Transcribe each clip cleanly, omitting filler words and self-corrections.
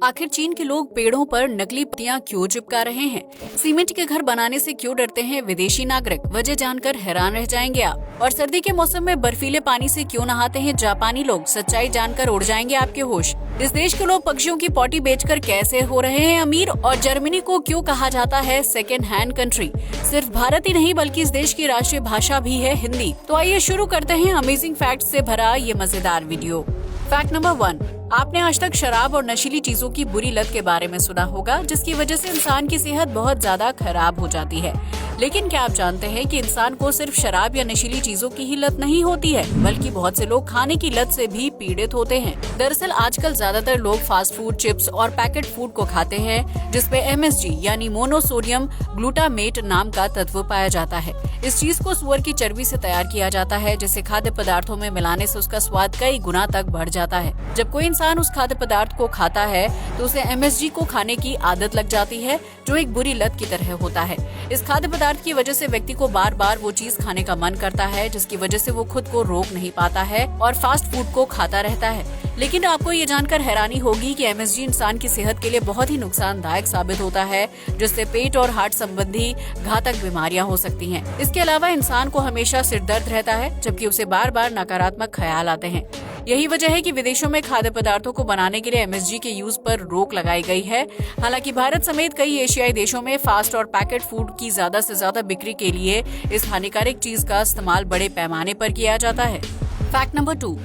आखिर चीन के लोग पेड़ों पर नकली पत्तियां क्यों चिपका रहे हैं? सीमेंट के घर बनाने से क्यों डरते हैं विदेशी नागरिक? वजह जानकर हैरान रह जाएंगे आप। और सर्दी के मौसम में बर्फीले पानी से क्यों नहाते हैं जापानी लोग? सच्चाई जानकर उड़ जाएंगे आपके होश। इस देश के लोग पक्षियों की पॉटी बेचकर कैसे हो रहे हैं अमीर? और जर्मनी को क्यों कहा जाता है सेकेंड हैंड कंट्री? सिर्फ भारत ही नहीं बल्कि इस देश की राष्ट्रीय भाषा भी है हिंदी। तो आइए शुरू करते हैं अमेजिंग फैक्ट से भरा ये मजेदार वीडियो। फैक्ट नंबर 1, आपने आज तक शराब और नशीली चीजों की बुरी लत के बारे में सुना होगा, जिसकी वजह से इंसान की सेहत बहुत ज्यादा खराब हो जाती है। लेकिन क्या आप जानते हैं कि इंसान को सिर्फ शराब या नशीली चीजों की ही लत नहीं होती है, बल्कि बहुत से लोग खाने की लत से भी पीड़ित होते हैं। दरअसल आजकल ज्यादातर लोग फास्ट फूड, चिप्स और पैकेट फूड को खाते हैं, जिसमें MSG यानी मोनोसोडियम ग्लूटामेट नाम का तत्व पाया जाता है। इस चीज को सुअर की चर्बी से तैयार किया जाता है, जिसे खाद्य पदार्थों में मिलाने से उसका स्वाद कई गुना तक बढ़ जाता है। जब कोई इंसान उस खाद्य पदार्थ को खाता है तो उसे MSG को खाने की आदत लग जाती है, जो एक बुरी लत की तरह होता है। इस खाद्य पदार्थ की वजह से व्यक्ति को बार बार वो चीज खाने का मन करता है, जिसकी वजह से वो खुद को रोक नहीं पाता है और फास्ट फूड को खाता रहता है। लेकिन आपको ये जानकर हैरानी होगी कि MSG इंसान की सेहत के लिए बहुत ही नुकसानदायक साबित होता है, जिससे पेट और हार्ट संबंधी घातक बीमारियां हो सकती हैं। इसके अलावा इंसान को हमेशा सिर दर्द रहता है, जबकि उसे बार बार नकारात्मक ख्याल आते हैं। यही वजह है कि विदेशों में खाद्य पदार्थों को बनाने के लिए MSG के यूज पर रोक लगाई गई है। हालांकि भारत समेत कई एशियाई देशों में फास्ट और पैकेट फूड की ज्यादा से ज्यादा बिक्री के लिए इस हानिकारक चीज का इस्तेमाल बड़े पैमाने पर किया जाता है। फैक्ट नंबर 2,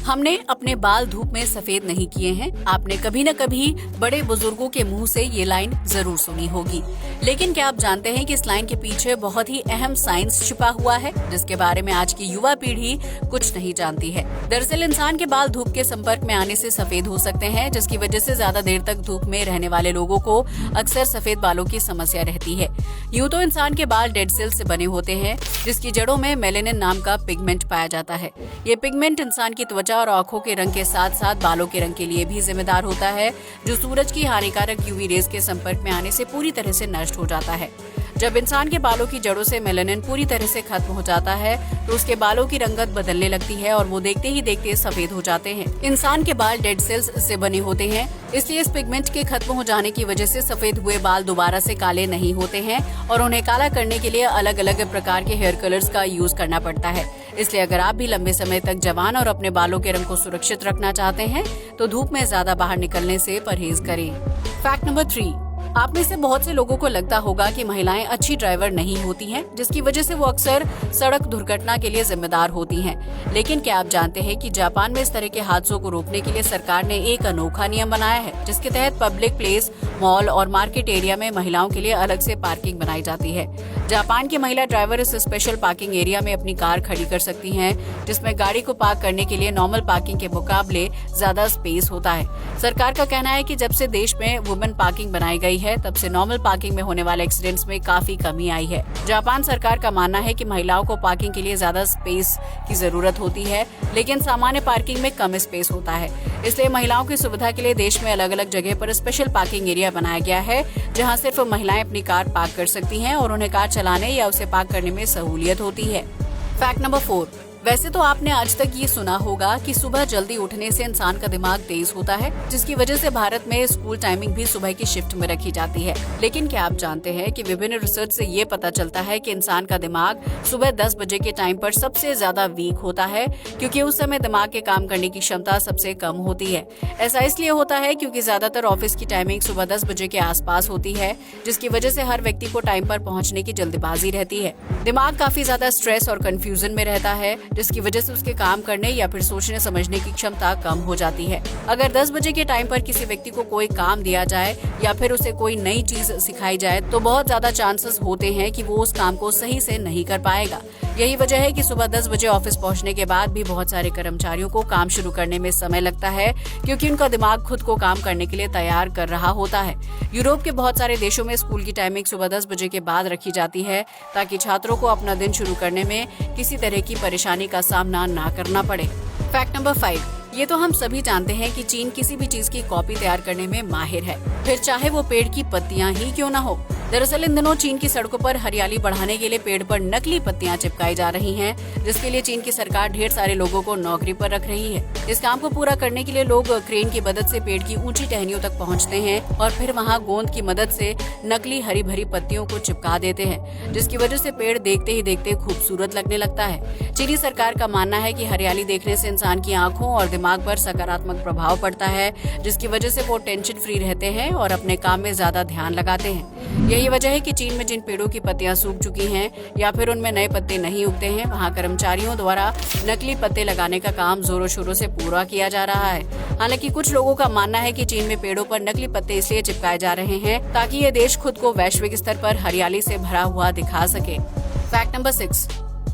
हमने अपने बाल धूप में सफेद नहीं किए हैं। आपने कभी न कभी बड़े बुजुर्गों के मुंह से ये लाइन जरूर सुनी होगी, लेकिन क्या आप जानते हैं कि इस लाइन के पीछे बहुत ही अहम साइंस छिपा हुआ है, जिसके बारे में आज की युवा पीढ़ी कुछ नहीं जानती है। दरअसल इंसान के बाल धूप के संपर्क में आने से सफेद हो सकते हैं, जिसकी वजह से ज्यादा देर तक धूप में रहने वाले लोगों को अक्सर सफेद बालों की समस्या रहती है। यूं तो इंसान के बाल डेड सेल से बने होते हैं, जिसकी जड़ों में मेलेनिन नाम का पिगमेंट पाया जाता है। ये पिगमेंट इंसान की त्वचा और आंखों के रंग के साथ साथ बालों के रंग के लिए भी जिम्मेदार होता है, जो सूरज की हानिकारक UV रेज के संपर्क में आने से पूरी तरह से नष्ट हो जाता है। जब इंसान के बालों की जड़ों से मेलानिन पूरी तरह से खत्म हो जाता है तो उसके बालों की रंगत बदलने लगती है और वो देखते ही देखते सफेद हो जाते हैं। इंसान के बाल डेड सेल्स से बने होते हैं, इसलिए इस पिगमेंट के खत्म हो जाने की वजह से सफेद हुए बाल दोबारा से काले नहीं होते हैं और उन्हें काला करने के लिए अलग अलग प्रकार के हेयर कलर्स का यूज करना पड़ता है। इसलिए अगर आप भी लंबे समय तक जवान और अपने बालों के रंग को सुरक्षित रखना चाहते हैं तो धूप में ज्यादा बाहर निकलने से परहेज करें। फैक्ट नंबर 3, आप में से बहुत से लोगों को लगता होगा कि महिलाएं अच्छी ड्राइवर नहीं होती हैं, जिसकी वजह से वो अक्सर सड़क दुर्घटना के लिए जिम्मेदार होती हैं। लेकिन क्या आप जानते हैं कि जापान में इस तरह के हादसों को रोकने के लिए सरकार ने एक अनोखा नियम बनाया है, जिसके तहत पब्लिक प्लेस, मॉल और मार्केट एरिया में महिलाओं के लिए अलग से पार्किंग बनाई जाती है। जापान की महिला ड्राइवर इस स्पेशल पार्किंग एरिया में अपनी कार खड़ी कर सकती हैं, जिसमें गाड़ी को पार्क करने के लिए नॉर्मल पार्किंग के मुकाबले ज्यादा स्पेस होता है। सरकार का कहना है कि जब से देश में वुमेन पार्किंग बनाई गई है, तब से नॉर्मल पार्किंग में होने वाले एक्सीडेंट्स में काफी कमी आई है। जापान सरकार का मानना है कि महिलाओं को पार्किंग के लिए ज्यादा स्पेस की जरूरत होती है, लेकिन सामान्य पार्किंग में कम स्पेस होता है। इसलिए महिलाओं की सुविधा के लिए देश में अलग अलग जगह पर स्पेशल पार्किंग एरिया बनाया गया है, जहां सिर्फ महिलाएं अपनी कार पार्क कर सकती हैं और उन्हें कार चलाने या उसे पार्क करने में सहूलियत होती है। फैक्ट नंबर 4, वैसे तो आपने आज तक ये सुना होगा कि सुबह जल्दी उठने से इंसान का दिमाग तेज होता है, जिसकी वजह से भारत में स्कूल टाइमिंग भी सुबह की शिफ्ट में रखी जाती है। लेकिन क्या आप जानते हैं कि विभिन्न रिसर्च से ये पता चलता है कि इंसान का दिमाग सुबह 10 बजे के टाइम पर सबसे ज्यादा वीक होता है, क्योंकि उस समय दिमाग के काम करने की क्षमता सबसे कम होती है। ऐसा इसलिए होता है क्योंकि ज्यादातर ऑफिस की टाइमिंग सुबह 10 बजे के आसपास होती है, जिसकी वजह से हर व्यक्ति को टाइम पर पहुँचने की जल्दबाजी रहती है। दिमाग काफी ज्यादा स्ट्रेस और कंफ्यूजन में रहता है, जिसकी वजह से उसके काम करने या फिर सोचने समझने की क्षमता कम हो जाती है। अगर 10 बजे के टाइम पर किसी व्यक्ति को कोई काम दिया जाए या फिर उसे कोई नई चीज सिखाई जाए तो बहुत ज्यादा चांसेस होते हैं कि वो उस काम को सही से नहीं कर पाएगा। यही वजह है कि सुबह 10 बजे ऑफिस पहुंचने के बाद भी बहुत सारे कर्मचारियों को काम शुरू करने में समय लगता है, क्योंकि उनका दिमाग खुद को काम करने के लिए तैयार कर रहा होता है। यूरोप के बहुत सारे देशों में स्कूल की टाइमिंग सुबह 10 बजे के बाद रखी जाती है, ताकि छात्रों को अपना दिन शुरू करने में किसी तरह की परेशानी का सामना ना करना पड़े। फैक्ट नंबर 5, ये तो हम सभी जानते हैं कि चीन किसी भी चीज की कॉपी तैयार करने में माहिर है, फिर चाहे वो पेड़ की पत्तियां ही क्यों ना हो। दरअसल इन दिनों चीन की सड़कों पर हरियाली बढ़ाने के लिए पेड़ पर नकली पत्तियां चिपकाई जा रही हैं, जिसके लिए चीन की सरकार ढेर सारे लोगों को नौकरी पर रख रही है। इस काम को पूरा करने के लिए लोग क्रेन की मदद से पेड़ की ऊंची टहनियों तक पहुंचते हैं और फिर वहां गोंद की मदद से नकली हरी भरी पत्तियों को चिपका देते हैं, जिसकी वजह से पेड़ देखते ही देखते खूबसूरत लगने लगता है। चीनी सरकार का मानना है कि हरियाली देखने से इंसान की आंखों और दिमाग पर सकारात्मक प्रभाव पड़ता है, जिसकी वजह से वो टेंशन फ्री रहते हैं और अपने काम में ज्यादा ध्यान लगाते हैं। यही वजह है कि चीन में जिन पेड़ों की पत्तियां सूख चुकी हैं या फिर उनमें नए पत्ते नहीं उगते हैं, वहां कर्मचारियों द्वारा नकली पत्ते लगाने का काम जोरों शोरों से पूरा किया जा रहा है। हालांकि कुछ लोगों का मानना है कि चीन में पेड़ों पर नकली पत्ते इसलिए चिपकाए जा रहे हैं ताकि ये देश खुद को वैश्विक स्तर पर हरियाली से भरा हुआ दिखा सके। Fact number 6।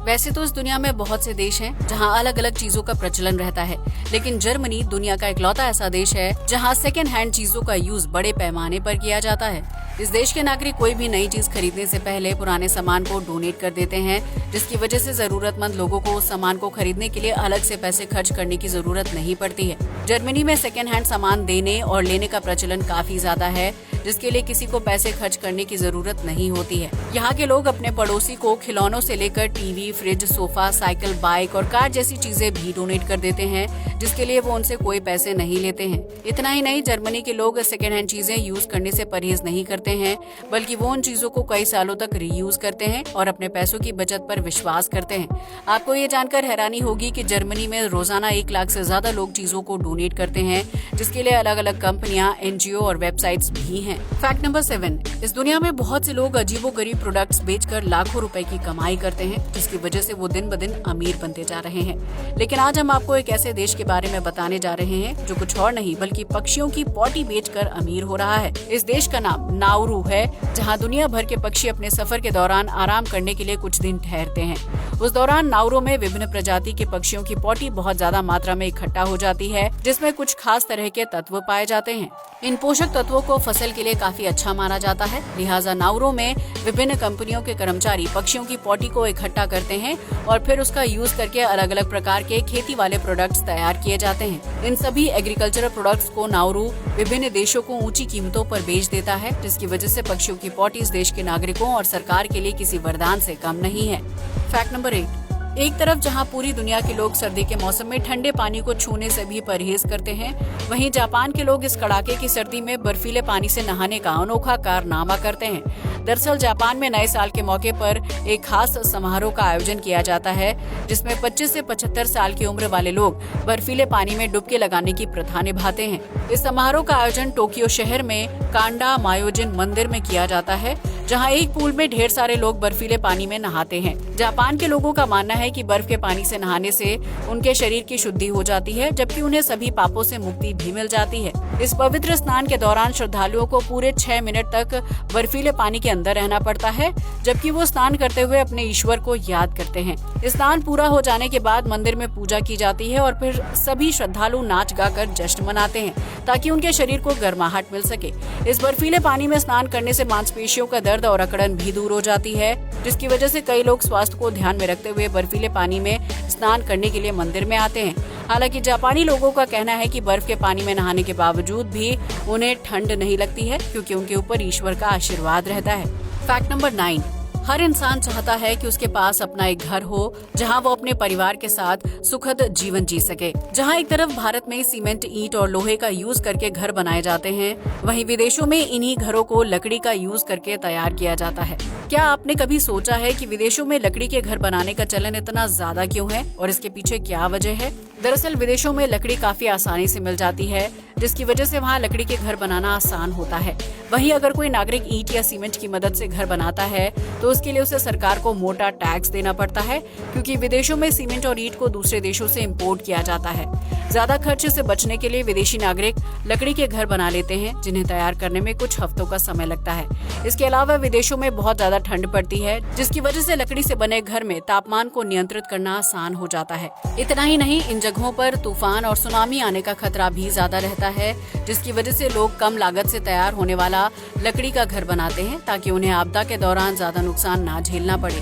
वैसे तो इस दुनिया में बहुत से देश हैं जहां अलग अलग चीजों का प्रचलन रहता है, लेकिन जर्मनी दुनिया का इकलौता ऐसा देश है जहां सेकेंड हैंड चीजों का यूज बड़े पैमाने पर किया जाता है। इस देश के नागरिक कोई भी नई चीज खरीदने से पहले पुराने सामान को डोनेट कर देते हैं, जिसकी वजह से जरूरतमंद लोगों को उस सामान को खरीदने के लिए अलग से पैसे खर्च करने की जरूरत नहीं पड़ती है। जर्मनी में सेकेंड हैंड सामान देने और लेने का प्रचलन काफी ज्यादा है, जिसके लिए किसी को पैसे खर्च करने की जरूरत नहीं होती है। यहाँ के लोग अपने पड़ोसी को खिलौनों से लेकर TV, fridge, sofa, cycle, bike और कार जैसी चीजें भी डोनेट कर देते हैं, जिसके लिए वो उनसे कोई पैसे नहीं लेते हैं। इतना ही नहीं, जर्मनी के लोग सेकेंड हैंड चीजें यूज करने से परहेज नहीं करते हैं, बल्कि वो उन चीजों को कई सालों तक रीयूज करते हैं और अपने पैसों की बचत पर विश्वास करते हैं। आपको ये जानकर हैरानी होगी कि जर्मनी में रोजाना 1 लाख से ज्यादा लोग चीजों को डोनेट करते हैं, जिसके लिए अलग अलग कंपनियां, NGO और वेबसाइट्स भी हैं। Fact number 7। इस दुनिया में बहुत से लोग अजीबोगरीब प्रोडक्ट्स बेचकर लाखों रुपए की कमाई करते हैं, जिसकी वजह से वो दिन ब दिन अमीर बनते जा रहे हैं। लेकिन आज हम आपको एक ऐसे देश के बारे में बताने जा रहे हैं जो कुछ और नहीं बल्कि पक्षियों की पॉटी बेचकर अमीर हो रहा है। इस देश का नाम नाउरू है, जहां दुनिया भर के पक्षी अपने सफर के दौरान आराम करने के लिए कुछ दिन ठहरते हैं। उस दौरान नाउरू में विभिन्न प्रजाति के पक्षियों की पॉटी बहुत ज्यादा मात्रा में इकट्ठा हो जाती है, जिसमें कुछ खास तरह के तत्व पाए जाते हैं। इन पोषक तत्वों को फसल के लिए काफी अच्छा माना जाता है, लिहाजा नाउरू में विभिन्न कंपनियों के कर्मचारी पक्षियों की पॉटी को इकट्ठा करते हैं और फिर उसका यूज करके अलग अलग प्रकार के खेती वाले प्रोडक्ट्स तैयार किए जाते हैं। इन सभी एग्रीकल्चरल प्रोडक्ट्स को नाउरू विभिन्न देशों को ऊंची कीमतों पर बेच देता है, जिसकी वजह से पक्षियों की पॉटी इस देश के नागरिकों और सरकार के लिए किसी वरदान से कम नहीं है। Fact number 8। एक तरफ जहां पूरी दुनिया के लोग सर्दी के मौसम में ठंडे पानी को छूने से भी परहेज करते हैं, वहीं जापान के लोग इस कड़ाके की सर्दी में बर्फीले पानी से नहाने का अनोखा कारनामा करते हैं। दरअसल जापान में नए साल के मौके पर एक खास समारोह का आयोजन किया जाता है, जिसमें 25 से 75 साल की उम्र वाले लोग बर्फीले पानी में डुबकी लगाने की प्रथा निभाते हैं। इस समारोह का आयोजन टोक्यो शहर में कांडा मायोजिन मंदिर में किया जाता है, जहां एक पूल में ढेर सारे लोग बर्फीले पानी में नहाते हैं। जापान के लोगों का मानना है कि बर्फ के पानी से नहाने से उनके शरीर की शुद्धि हो जाती है, जबकि उन्हें सभी पापों से मुक्ति भी मिल जाती है। इस पवित्र स्नान के दौरान श्रद्धालुओं को पूरे 6 मिनट तक बर्फीले पानी के अंदर रहना पड़ता है, जबकि वो स्नान करते हुए अपने ईश्वर को याद करते हैं। स्नान पूरा हो जाने के बाद मंदिर में पूजा की जाती है और फिर सभी श्रद्धालु नाच गाकर जश्न मनाते हैं, ताकि उनके शरीर को गर्माहट मिल सके। इस बर्फीले पानी में स्नान करने से मांसपेशियों का दर्द और अकड़न भी दूर हो जाती है, जिसकी वजह से कई लोग स्वास्थ्य को ध्यान में रखते हुए बर्फीले पानी में स्नान करने के लिए मंदिर में आते हैं। हालांकि जापानी लोगों का कहना है कि बर्फ के पानी में नहाने के बावजूद भी उन्हें ठंड नहीं लगती है, क्योंकि उनके ऊपर ईश्वर का आशीर्वाद रहता है। Fact number 9। हर इंसान चाहता है कि उसके पास अपना एक घर हो, जहां वो अपने परिवार के साथ सुखद जीवन जी सके। जहां एक तरफ भारत में सीमेंट, ईंट और लोहे का यूज करके घर बनाए जाते हैं, वहीं विदेशों में इन्हीं घरों को लकड़ी का यूज करके तैयार किया जाता है। क्या आपने कभी सोचा है कि विदेशों में लकड़ी के घर बनाने का चलन इतना ज्यादा क्यों है और इसके पीछे क्या वजह है? दरअसल विदेशों में लकड़ी काफी आसानी से मिल जाती है, जिसकी वजह से वहाँ लकड़ी के घर बनाना आसान होता है। वहीं अगर कोई नागरिक ईंट या सीमेंट की मदद से घर बनाता है तो उसके लिए उसे सरकार को मोटा टैक्स देना पड़ता है, क्योंकि विदेशों में सीमेंट और ईंट को दूसरे देशों से इम्पोर्ट किया जाता है। ज्यादा खर्च से बचने के लिए विदेशी नागरिक लकड़ी के घर बना लेते हैं, जिन्हें तैयार करने में कुछ हफ्तों का समय लगता है। इसके अलावा विदेशों में बहुत ज्यादा ठंड पड़ती है, जिसकी वजह से लकड़ी से बने घर में तापमान को नियंत्रित करना आसान हो जाता है। इतना ही नहीं, इन जगहों पर तूफान और सुनामी आने का खतरा भी ज्यादा रहता है, जिसकी वजह से लोग कम लागत से तैयार होने वाला लकड़ी का घर बनाते हैं, ताकि उन्हें आपदा के दौरान ज्यादा नुकसान ना झेलना पड़े।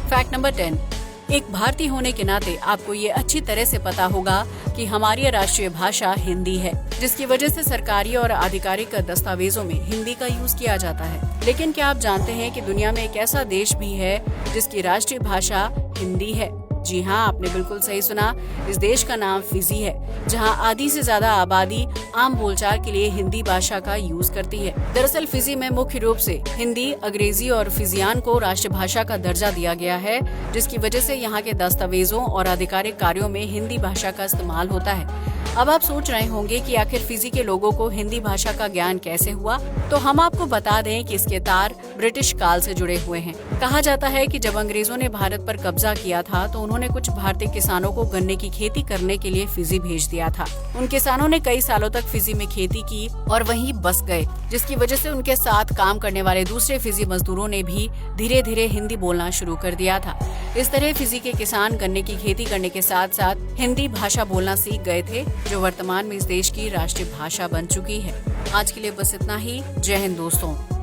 Fact number 10। एक भारतीय होने के नाते आपको ये अच्छी तरह से पता होगा कि हमारी राष्ट्रीय भाषा हिंदी है, जिसकी वजह से सरकारी और आधिकारिक दस्तावेजों में हिंदी का यूज किया जाता है। लेकिन क्या आप जानते हैं कि दुनिया में एक ऐसा देश भी है जिसकी राष्ट्रीय भाषा हिंदी है? जी हाँ, आपने बिल्कुल सही सुना। इस देश का नाम फिजी है, जहाँ आधी से ज्यादा आबादी आम बोलचाल के लिए हिंदी भाषा का यूज करती है। दरअसल फिजी में मुख्य रूप से हिंदी, अंग्रेजी और फिजियान को राष्ट्रभाषा का दर्जा दिया गया है, जिसकी वजह से यहाँ के दस्तावेजों और आधिकारिक कार्यों में हिंदी भाषा का इस्तेमाल होता है। अब आप सोच रहे होंगे कि आखिर फिजी के लोगों को हिंदी भाषा का ज्ञान कैसे हुआ, तो हम आपको बता दें कि इसके तार ब्रिटिश काल से जुड़े हुए हैं। कहा जाता है कि जब अंग्रेजों ने भारत पर कब्जा किया था तो उन्होंने कुछ भारतीय किसानों को गन्ने की खेती करने के लिए फिजी भेज दिया था। उन किसानों ने कई सालों तक फिजी में खेती की और वहीं बस गए, जिसकी वजह से उनके साथ काम करने वाले दूसरे फिजी मजदूरों ने भी धीरे धीरे हिंदी बोलना शुरू कर दिया था। इस तरह फिजी के किसान गन्ने की खेती करने के साथ साथ हिंदी भाषा बोलना सीख गए थे, जो वर्तमान में इस देश की राष्ट्रीय भाषा बन चुकी है। आज के लिए बस इतना ही। जय हिंद दोस्तों।